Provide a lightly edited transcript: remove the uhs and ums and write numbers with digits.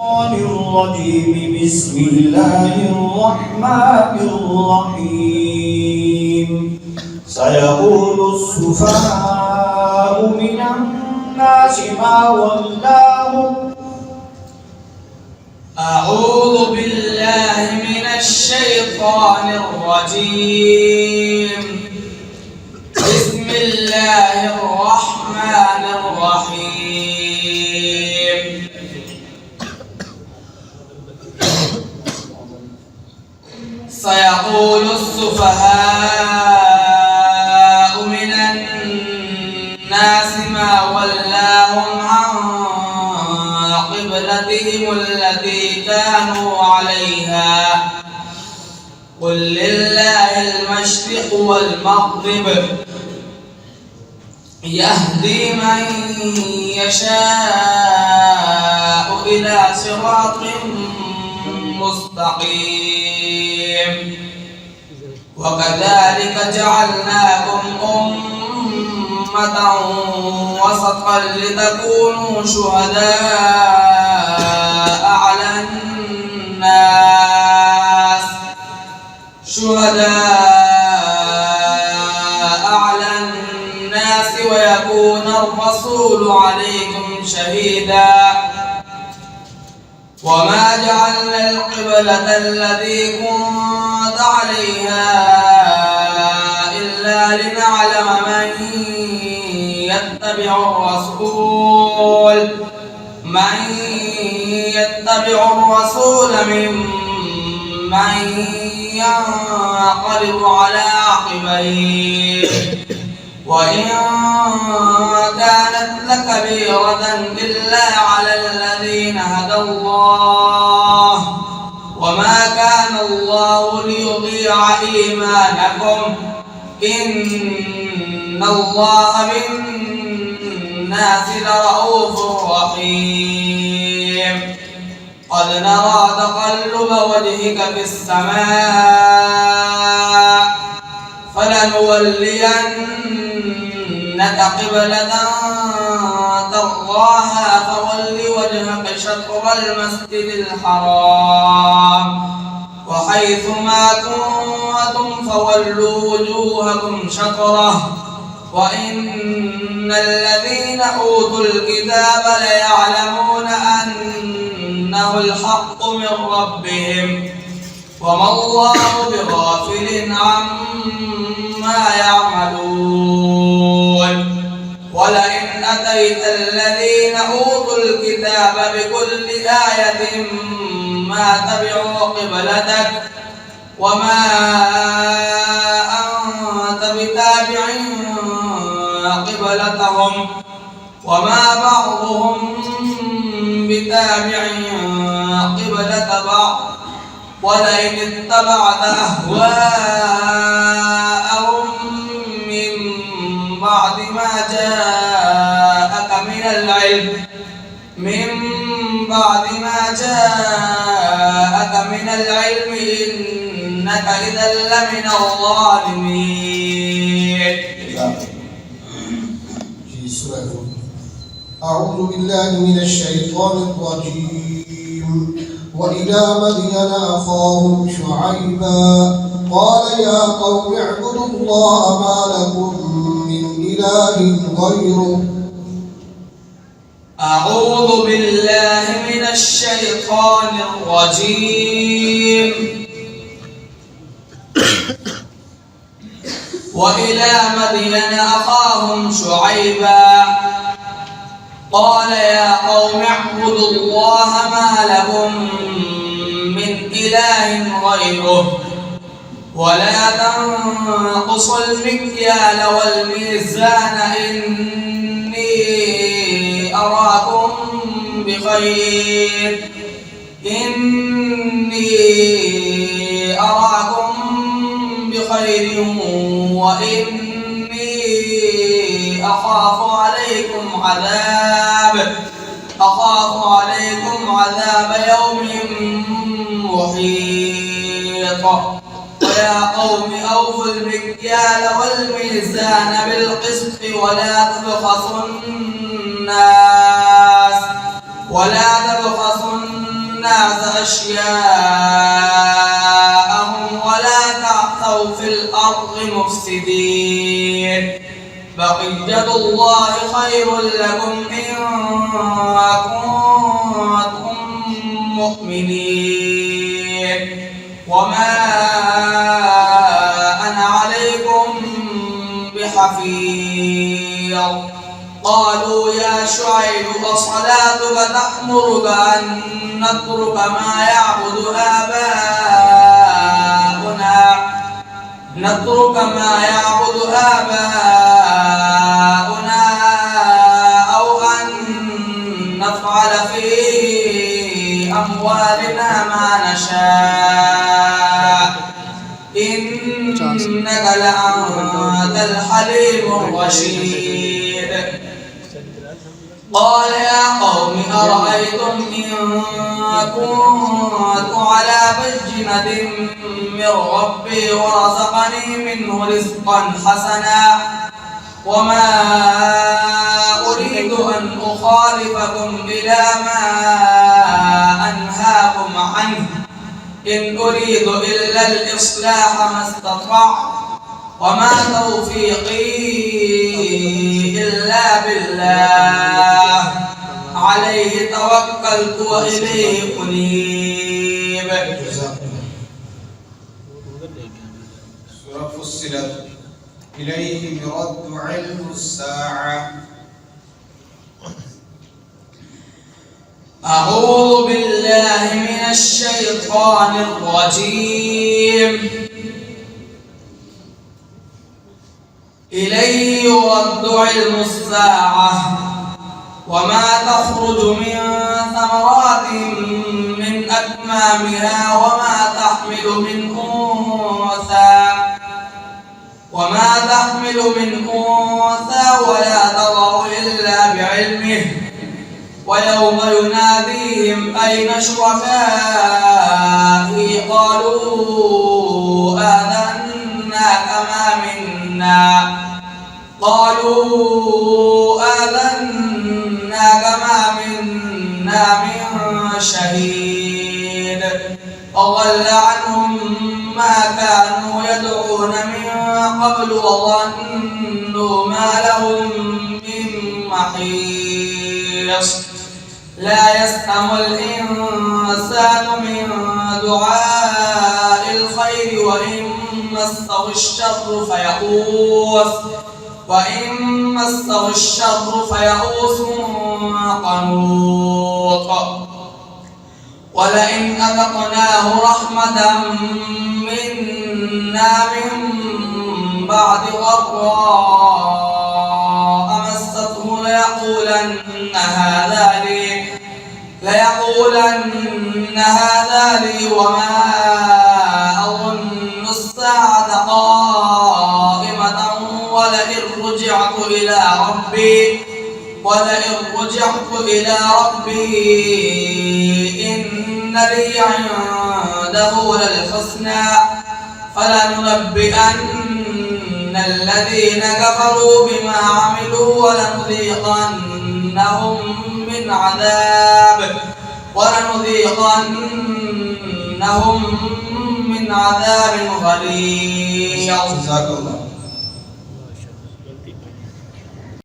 الرجيم. بسم الله الرحمن الرحيم. سيقول السفهاء من الناس ما ولاهم. أعوذ بالله من الشيطان الرجيم. بسم الله الرحمن الرحيم. سيقول السفهاء من الناس ما ولاهم عن قبلتهم التي كانوا عليها قل لله المشرق والمغرب يهدي من يشاء إلى صراط مستقيم. وكذلك جعلناكم أمة وسطا لتكونوا شهداء على الناس ويكون الرسول عليكم شهيدا. وما جعلنا القبلة التي كنت عليها إلا لنعلم من يتبع الرسول ممن ينقلب على عقبيه. وإن كانت لكبيرة إلا على الذين هدى الله وما كان الله ليضيع إيمانكم إن الله بالناس لرؤوف رحيم. قد نرى تقلب وجهك في السماء فلنولينك قبلة ترضاها فول وجهك شطر المسجد الحرام وحيث ما كنتم فولوا وجوهكم شطره وإن الذين أوتوا الكتاب ليعلمون أنه الحق من ربهم وما الله بغافل عما يعملون. ولئن أتيت الذين أوتوا الكتاب بكل آية ما تبعوا قبلتك وما أنت بتابع قبلتهم وما بعضهم بتابع قبلة بعض. ولئن اتبعت أهواءهم من بعد ما جاءك من العلم إنك إذا لمن الظالمين. أعوذ بالله من الشيطان الرجيم. وإلى مدين أخاهم شعيبا قال يا قوم اعبدوا الله ما لكم من إله غيره. أعوذ بالله من الشيطان الرجيم. وإلى مدين أخاهم شعيبا قال يا قوم اعبدوا الله ما لكم من إله غيره ولا تنقصوا المكيال والميزان إني أراكم بخير وإني أخاف عليكم عذاب يوم محيط. ويا قوم أوفوا المكيال والميزان بالقسط ولا تبخسوا الناس الناس أشياءهم ولا تعثوا في الأرض مفسدين بقية الله خير لكم إن كنتم مؤمنين وما أنا عليكم بحفيظ قالوا يا شعيب أصلاتك تأمرك أن نترك ما يعبد آباؤنا أو أن نفعل في أموالنا ما نشاء إنك لأنت الحليم الرشيد قال يا قوم أرأيتم إن كنت على بينة من ربي ورزقني منه رزقا حسنا وما أريد أن أخالفكم إلى ما أنهاكم عنه إن أريد إلا الإصلاح ما استطعت وما توفيقي إلا بالله عليه توكلت وإليه أنيب. سورة فصلت إليه يرد علم الساعة. أعوذ بالله من الشيطان الرجيم. إليه يرد علم الساعة وما تخرج من ثمرات من أكمامها وما تحمل من أنثى ولا تضع إلا بعلمه ويوم يناديهم أين شركائي قالوا آذناك ما منا من شهيد وضل عنهم ما كانوا يدعون من قبل وظنوا ما لهم من محيص لا يسأم الإنسان من دعاء الخير وإن مسه الشر فيئوس قنوط ولئن أذقناه رحمة منا من بعد ضراء مسته ليقولن هذا لي وما أظن الساعة قائمة ولئن رجعت إلى ربي إن لي عنده للحسنى فلننبئن الذين كفروا بما عملوا ولنذيقنهم من عذاب غليظ. جزاك الله.